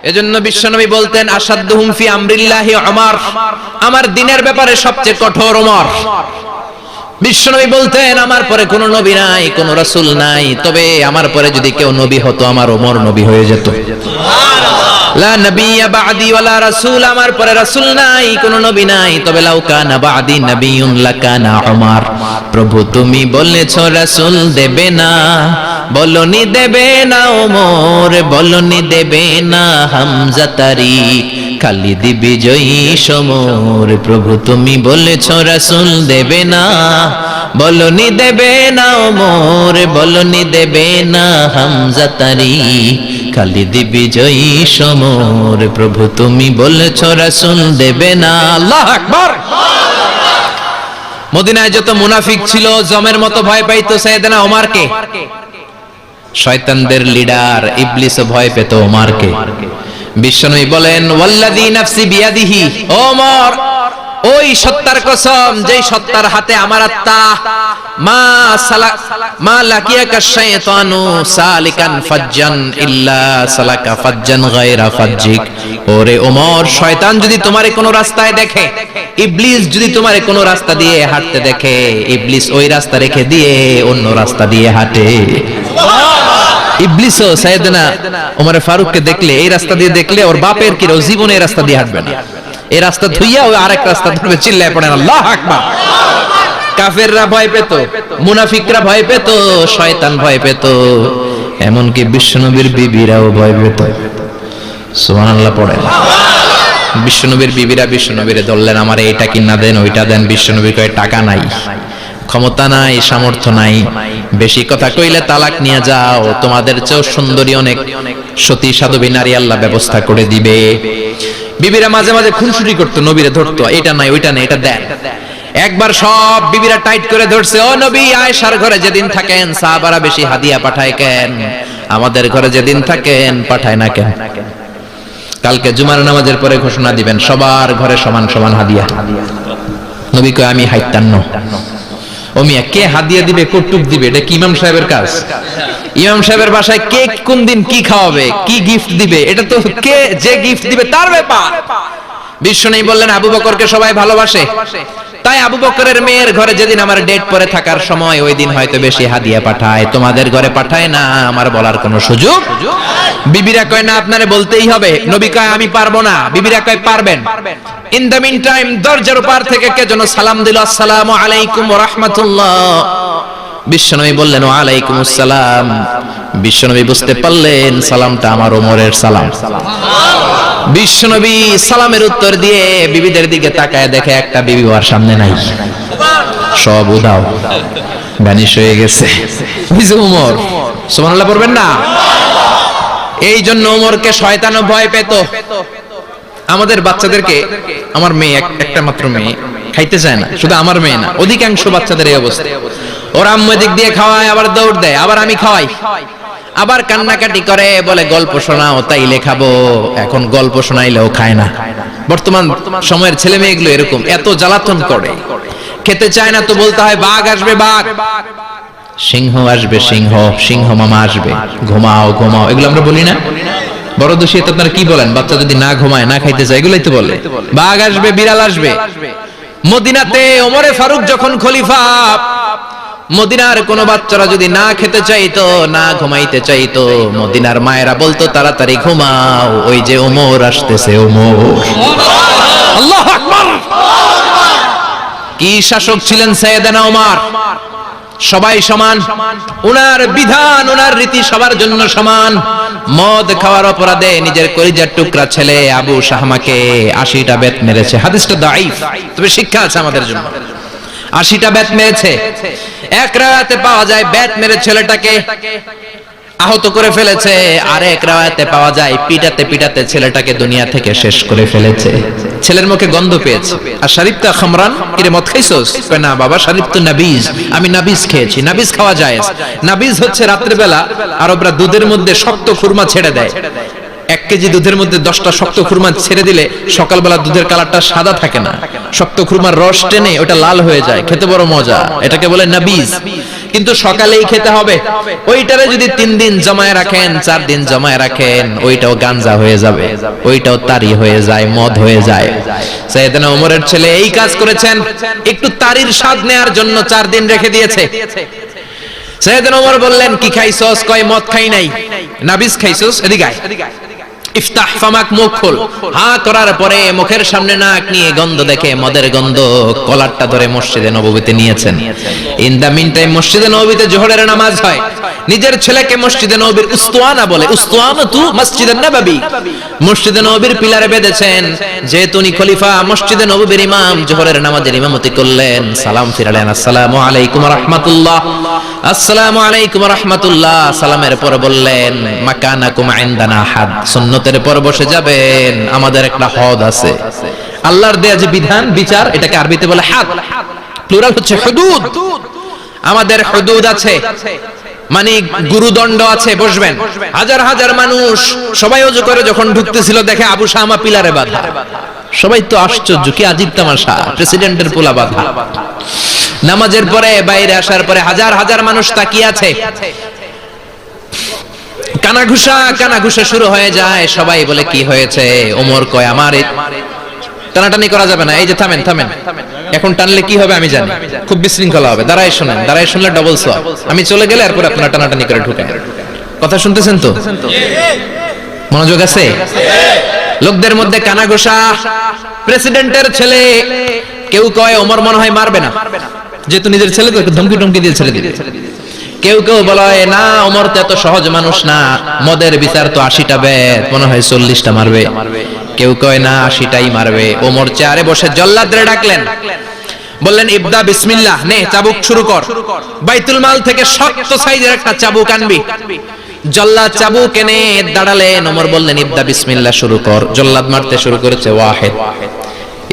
এজন্য বিশ্বনবী বলতেন আসাদুহুম ফি আমরিল্লাহি ওমর, আমার দ্বীনের ব্যাপারে সবচেয়ে কঠোর ওমর। বিশ্বনবী বলতেন আমার পরে কোনো নবী নাই, কোনো রাসূল নাই, তবে আমার পরে যদি কেউ নবী হতো আমার ওমর নবী হয়ে যেত। সুবহানাল্লাহ। লা নবিয়্যা বা'দি ওয়ালা রাসূল, আমার পরে রাসূল নাই, কোনো নবী নাই, তবে লাউ কানা বা'দি নবিয়্যুন লাকানা ওমর। প্রভু তুমি বলেছো রাসূল দেবে না, বলনি দেবে না ওমর, বলনি দেবে না হামজা তারিক, খালিদ বিজয়ী সমর। প্রভু তুমি বলেছো রাসূল দেবে না, বলনি দেবে না ওমর, বলনি দেবে না হামজা তারিক, খালিদ বিজয়ী সমর। প্রভু তুমি বলেছো রাসূল দেবে না। আল্লাহু আকবার। মদিনায় যত মুনাফিক ছিল জমের মতো ভয় পাইতো সাইয়েদনা ওমরকে। শয়তানদের লিডার ইবলিসও ভয় পেত ওমরকে। বিশ্বনবী বলেন ওয়াল্লাযী নাফসি বিয়াদিহি, ওমর ওই সত্তার কসম যেই সত্তার হাতে আমার আত্মা, মা লাকিয়াকা শাইতানু সালিকান ফাজ্জান ইল্লা সালাকা ফাজ্জান গায়রা ফাজ্জিক। ওরে ওমর, শয়তান যদি তোমারে কোনো রাস্তায় দেখে, ইবলিস যদি তোমারে কোনো রাস্তা দিয়ে হাঁটতে দেখে, ইবলিস ওই রাস্তা রেখে দিয়ে অন্য রাস্তা দিয়ে হাঁটে। ইবলিসও সাইয়েদনা ওমর ফারুককে দেখলে, এই রাস্তা দিয়ে দেখলে ওর বাপের কি ও জীবনে এই রাস্তা দিয়ে হাঁটবে না, এই রাস্তা ধুইয়া ওই আরেক রাস্তা ধরবে, চিল্লায় পড়েন আল্লাহু আকবার। কাফেররা ভয় পেত, মুনাফিকরা ভয় পেত, শয়তান ভয় পেত, এমনকি বিশ্বনবীর বিবিরাও ভয় পেত। সুবহানাল্লাহ পড়েন। বিশ্বনবীর বিবিরা বিশ্বনবীরে ধরলেন আমার এইটা কিনা দেন, ওইটা দেন। বিশ্বনবী কয় টাকা নাই, ক্ষমতা নাই, সামর্থ্য নাই, বেশি কথা কইলে তালাক নিয়ে যাও, তোমাদের চেয়েও সুন্দরী অনেক সতী সাধবী নারী আল্লাহ ব্যবস্থা করে দিবে। বিবিরা মাঝে মাঝে খুনসুটি করতো, নবীরে ধরতো, এটা নাই ওইটা নাই, এটা দেন। একবার সব বিবিরা টাইট করে ধরছে, ও নবী আয়েশার ঘরে যেদিন থাকেন সাহাবারা বেশি হাদিয়া পাঠায় কেন, আমাদের ঘরে যেদিন থাকেন পাঠায় না কেন? কালকে জুমার নামাজের পরে ঘোষণা দিবেন সবার ঘরে সমান সমান হাদিয়া। নবী কয় আমি হাইতান্ন। ও মিয়া, কে হাদিয়া দিবে, কটুক দিবে, এটা কি ইমাম সাহেবের কাজ? ইমাম সাহেবের বাসায় কে কোন দিন কি খাওয়াবে, কি গিফট দিবে, এটা তো কে যে গিফট দিবে তার ব্যাপার। বিশ্বনবী বললেন আবু বকরকে সবাই ভালোবাসে, তাই আবু বকরের মেয়ের ঘরে যেদিন আমার ডেট পরে থাকার সময় ওই দিন হয়তো বেশি হাদিয়া পাঠায়, তোমাদের ঘরে পাঠায় না, আমার বলার কোনো সুযোগ। বিবিরা কয় না আপনারে বলতেই হবে। নবী কয় আমি পারবো না, বিবিরা কয় পারবেন। ইন দ্য মিন টাইম দরজার পার থেকে কে যেন সালাম দিল, আসসালামু আলাইকুম ওয়া রাহমাতুল্লাহ। বিশ্বনবী বললেন ওয়া আলাইকুমুস সালাম। বিশ্বনবী বুঝতে পারলেন সালামটা আমার ওমরের সালাম। বিশ্বনবী সালামের উত্তর দিয়ে বিবিদের দিকে তাকায়, দেখে একটা বিবি ওর সামনে নাই, সব উধাও, ভ্যানিশ হয়ে গেছে। ওমর সুবহানাল্লাহ পড়বেন না? এই জন্য ওমরকে শয়তানও ভয় পেত। আমাদের বাচ্চাদেরকে, আমার মেয়ে একটা মাত্র মেয়ে, খাইতে চায় না, শুধু আমার মেয়ে না, অধিকাংশ বাচ্চাদের এই অবস্থা। ওরা আম্মু দিক দিয়ে খাওয়ায়, আবার দৌড় দেয়, আবার আমি খাওয়াই, আবার কান্নাকাটি করে, বলে গল্প শোনাও, তাইলে খাবো। এখন গল্প শোনাইলেও খায় না। বর্তমান সময়ের ছেলে মেয়েগুলো এরকম, এত জ্বালাতন করে, খেতে চায় না তো বলতে হয় বাঘ আসবে, বাঘ, সিংহ আসবে, সিংহ, সিংহ মামা আসবে, ঘুমাও ঘুমাও, এগুলো আমরা বলি না? বড় দোষী তো আপনারা কি বলেন? বাচ্চা যদি না ঘুমায়, না খাইতে চায়, এগুলাই তো বলে। বাঘ আসবে, বিড়াল আসবে। মদিনাতে ওমরে ফারুক যখন খলিফা, মদিনার কোন বাচ্চারা যদি না খেতে চাইতো, না ঘুমাইতে চাইতো, মদিনার মায়েরা বলতো তাড়াতাড়ি ঘুমাও, ওই যে ওমর আসতেছে, ওমর। আল্লাহু আকবার। কি শাসক ছিলেন সাইয়েদনা ওমর! সবাই সমান, উনার বিধান, উনার রীতি সবার জন্য সমান। মদ খাওয়ার অপরাধে নিজের কলিজার টুকরা ছেলে আবু শাহমাকে 80টা বেত মেরেছে। হাদিসটা দাঈফ, তবে শিক্ষা আছে আমাদের জন্য। 80টা বেত মেরেছে। এক রাওয়ায়াতে পাওয়া যায় বেত মেরে ছেলেটাকে আহত করে ফেলেছে, আর এক রাওয়ায়াতে পাওয়া যায় পিটাতে পিটাতে ছেলেটাকে দুনিয়া থেকে শেষ করে ফেলেছে। ছেলের মুখে গন্ধ পেয়েছে। আর শরীফতা খামরান, কিরে মদ খাইছস? কয় না বাবা, শরীফ তো নাবিজ, আমি নাবিজ খেয়েছি। নাবিজ খাওয়া যায়। নাবিজ হচ্ছে রাতের বেলা আরবরা দুধের মধ্যে শক্ত খুরমা ছেড়ে দেয়। 1 কেজি দুধের মধ্যে 10টা শক্ত খুরমা ছেড়ে দিলে সকালবেলা দুধের কালারটা সাদা থাকে না, শক্ত খুরমার রস টেনে ওটা লাল হয়ে যায়, খেতে বড় মজা, এটাকে বলে নাবিজ। কিন্তু সকালেই খেতে হবে। ওইটারে যদি 3 দিন জমায় রাখেন, 4 দিন জমায় রাখেন, ওইটাও গাঞ্জা হয়ে যাবে, ওইটাও তারি হয়ে যায়, মদ হয়ে যায়। সাইয়েদনা ওমরের ছেলে এই কাজ করেছেন, একটু তারির স্বাদ নেয়ার জন্য 4 দিন রেখে দিয়েছে। সাইয়েদনা ওমর বললেন, কি খাইছস? কয় মদ খাই নাই। নাবিস খাইছস? এদিকে আয়, ইফতাহ ফামাক, মুখ খোল। হা করার পরে মুখের সামনে নাক নিয়ে গন্ধ দেখে, মদের গন্ধ, কলারটা ধরে মসজিদে নববীতে নিয়েছেন। ইন দা মিন টাইম মসজিদে নববীতে জোহরের নামাজ হয়। নিজের ছেলেকে মসজিদে নববীর উস্তুয়ানা বলে, উস্তুয়ানাতু মসজিদুন নববী, মসজিদে নববীর পিলারে বেঁধেছেন। যেহেতু উনি খলিফা, মসজিদে নববীর ইমাম, জোহরের নামাজের ইমামতি করলেন। সালাম ফিরালেন, আসসালামু আলাইকুম ওয়া রাহমাতুল্লাহ, আসসালামু আলাইকুম ওয়া রাহমাতুল্লাহ। সালামের পর বললেন, মাকানাকুম ইনদানা হাদ, সুন্নতের পর বসে যাবেন, আমাদের একটা হদ আছে। আল্লাহর দেয়া যে বিধান, বিচার, এটাকে আরবিতে বলে হাদ, প্লুরাল হচ্ছে হুদুদ। আমাদের হুদুদ আছে, মানে গুরুদণ্ড আছে, বসবেন। হাজার হাজার মানুষ সবাই ওযু করে যখন ঢুকতেছিল, দেখে আবু শামা পিলারে বাঁধা। সবাই তো আশ্চর্য, কি আজীব তামাশা, প্রেসিডেন্টের পোলা বাঁধা। নামাজের পরে বাইরে আসার পরে হাজার হাজার মানুষ তাকিয়ে আছে। কানাঘুষা শুরু হয়ে যায়। সবাই বলে, কি হয়েছে? ওমর কয়, আমার টানাটানি করা যাবে না। এই যে থামেন, এখন টানলে কি হবে আমি জানি, খুব বিশৃঙ্খলা হবে। দাঁড়ায় শুনেন, দাঁড়ায় শুনলে ডবল সওয়াব। আমি চলে গেলে এরপর আপনারা টানাটানি করে ঢুকেন। কথা শুনতেছেন তো? মনোযোগ আছে? লোকদের মধ্যে কানাঘুষা। প্রেসিডেন্টের ছেলে, কেউ কয় ওমর মনে হয় মারবে না, যেহেতু নিজের ছেলে তো, ধমকি দিয়ে ছেড়ে দিবে। কেউ বলে, না, ওমর তো এত সহজ মানুষ না, মদের বিচার তো 80টা বেদ, মনে হয় 40টা মারবে। কেউ কয় না, 80টাই মারবে। ওমর চেয়ারে বসে জল্লাদরে ডাকলেন, বললেন, ইবদা বিসমিল্লাহ, নে চাবুক শুরু কর। বাইতুল মাল থেকে শক্ত সাইজের একটা চাবুক আনবি। জল্লাদ চাবুক এনে দাঁড়ালেন। ওমর বললেন, ইবদা বিসমিল্লাহ, শুরু কর। জল্লাদ মারতে শুরু করেছে। ওয়াহিদ,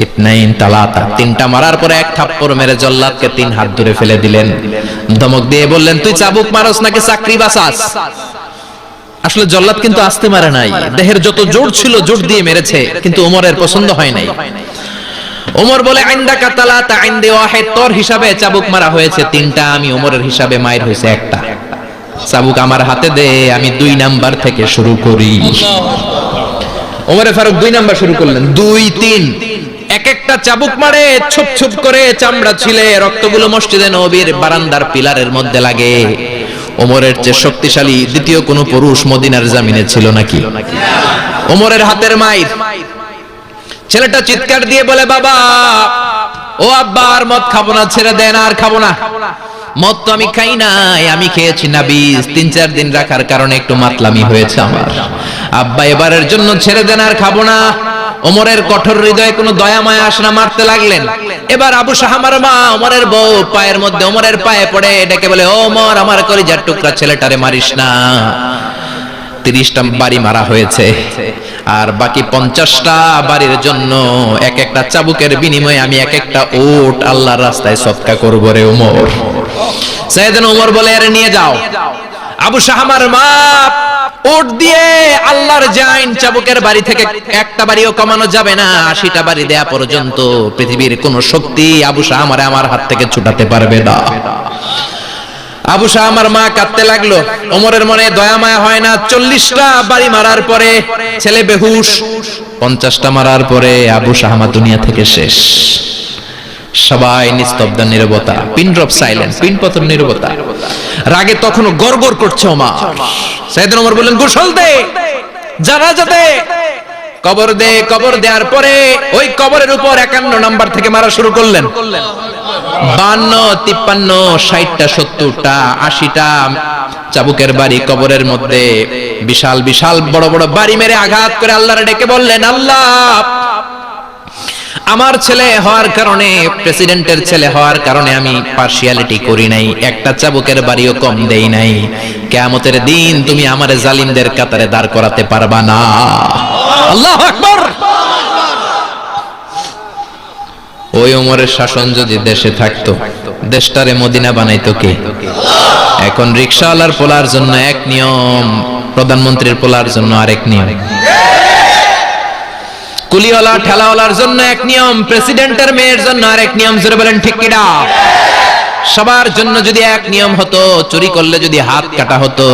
ইতনাইন, তালাতা, 3টা মারার পরে এক থাপ্পড় মেরে জল্লাদকে 3 হাত দূরে ফেলে দিলেন। ধমক দিয়ে বললেন, তুই চাবুক মারস নাকি চাকরি বাঁচাস? আসলে জল্লাদ কিন্তু আস্তে মারে নাই, দেহের যত জোর ছিল জোর দিয়ে মেরেছে, কিন্তু ওমরের পছন্দ হয় নাই। ওমর বলে, আইন্দাকা তালাতা আইন্দে ওয়াহিদ, তোর হিসাবে চাবুক মারা হয়েছে 3টা, আমি ওমরের হিসাবে মায়ের হয়েছে 1টা। চাবুক আমার হাতে দে, আমি 2 নাম্বার থেকে শুরু করি। ওমরে ফারুক 2 নাম্বার শুরু করলেন। 2, 3, এক একটা চাবুক মারে, ছুপ ছুপ করে চামড়া ছিলে, রক্তগুলো মসজিদে নববীর বারান্দার পিলারের মধ্যে লাগে। ওমরের চেয়ে শক্তিশালী দ্বিতীয় কোন পুরুষ মদিনার জমিনে ছিল নাকি? ওমরের হাতের মাইর। ছেলেটা চিৎকার দিয়ে বলে, বাবা, ও আব্বা, আর মদ খাবো না, ছেড়ে দেন, আর খাবো না। মদ তো আমি খাই নাই, আমি খেয়েছি নাবিজ, 3-4 দিন রাখার কারণে একটু মাতলামি হয়েছে আমার। আব্বা, এবারের জন্য ছেড়ে দেন, আর খাবো না। ওমরের কঠোর হৃদয়ে কোনো দয়া মায়া আসে না, মারতে লাগলেন। এবার আবু শাহামার মা, ওমরের বউ, পায়ের মধ্যে ওমরের পায়ে পড়ে ডেকে বলে, ওমর, আমার কলিজার টুকরা ছেলেটারে মারিস না। 30টা বাড়ি মারা হয়েছে, আর বাকি 50টা বাড়ির জন্য এক একটা চাবুকের বিনিময়ে আমি এক একটা উট আল্লাহর রাস্তায় সদকা করব রে ওমর। সাইয়েদনা ওমর বলে, আরে নিয়ে যাও। আবু শাহামার মা উট দিয়ে আল্লাহর জাইন, চাবুকের বাড়ি থেকে একটা বাড়িও কমানো যাবে না, 80টা বাড়ি দেয়া পর্যন্ত পৃথিবীর কোন শক্তি আবু শাহামারে আমার হাত থেকে ছুটাতে পারবে না। আবু শাহামার মা কাঁদতে লাগলো। ওমরের মনে দয়া মায়া হয় না। 40টা বাড়ি মারার পরে ছেলে বেহুশ, 50টা মারার পরে আবু শাহামা দুনিয়া থেকে শেষ। সবাই নিস্তব্ধ, নীরবতা, পিন ড্রপ সাইলেন্স, পিন পতন নীরবতা। রাগে তখনও গড়গড় করছে ওমর। সাইয়েদনা ওমর বললেন, গোসল দে, জানাজা দে, কবর দে। কবর দেওয়ার পরে ওই কবরের উপর 51 নাম্বার থেকে মারা শুরু করলেন। 52, 53, 60টা, 70টা, 80টা চাবুকের বাড়ি কবরের মধ্যে, বিশাল বিশাল বড় বড় বাড়ি মেরে আঘাত করে আল্লাহরে ডেকে বললেন, আল্লাহ, আমার ছেলে হওয়ার কারণে, প্রেসিডেন্টের ছেলে হওয়ার কারণে আমি পার্সিয়ালিটি করি নাই, একটা চাবুকের বাড়িও কম দেই নাই। কিয়ামতের দিন তুমি আমারে জালিমদের কাতারে দাঁড় করাতে পারবা না। আল্লাহু আকবার। ওই ওমরের শাসন যদি দেশে থাকতো, দেশটারে মদিনা বানাইতো কে? এখন রিকশাওয়ালার পোলার জন্য এক নিয়ম, প্রধানমন্ত্রীর পোলার জন্য আরেক নিয়ম, কুলিওয়ালা ঠেলাওয়ালার জন্য এক নিয়ম, প্রেসিডেন্টের মেয়ের জন্য আরেক নিয়ম। জোরে বলেন ঠিক কিনা? সবার জন্য যদি এক নিয়ম হতো, চুরি করলে যদি হাত কাটা হতো,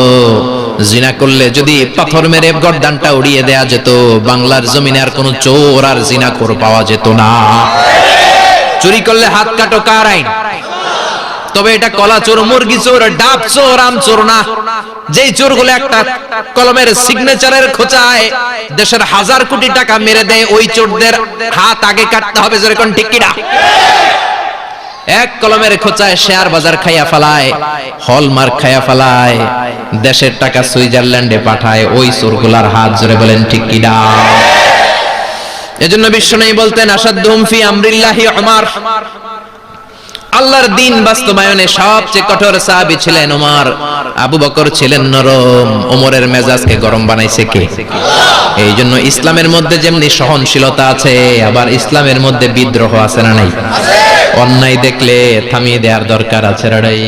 জিনা করলে যদি পাথর মেরে গর্দানটা উড়িয়ে দেয়া যেত, বাংলার জমিনে আর কোনো চোর আর জিনাখোর পাওয়া যেত না। চুরি করলে হাত কাটো কার আইন? তবে এটা কলা চোর, মুরগি চোর, ডাব চোর, আম চোর না। যেই চোরগুলো একটা কলমের সিগনেচারের খোঁচায় দেশের হাজার কোটি টাকা মেরে দেয়, ওই চোরদের হাত আগে কাটতে হবে। যেরকম ঠিক কিনা? এক কলমের খোঁচায় শেয়ার বাজার খাইয়া ফেলায়, হলমার্ক খাইয়া ফেলায়, দেশের টাকা সুইজারল্যান্ডে পাঠায়, ওই চোরগুলার হাত জোরে বলেন ঠিক কিনা? এজন্য বিশ্বনবী বলতেন আসাদুহুম ফি আমরিল্লাহি উমর। আল্লাহর দ্বীন বাস্তবায়নে সবচেয়ে কঠোর সাহাবী ছিলেন ওমর। আবু বকর ছিলেন নরম, ওমরের মেজাজকে গরম বানাইছে কে? এই জন্য ইসলামের মধ্যে যেমনি সহনশীলতা আছে, আবার ইসলামের মধ্যে বিদ্রোহ আছে না নাই? অন্যায় দেখলে থামিয়ে দেওয়ার দরকার আছে না নাই?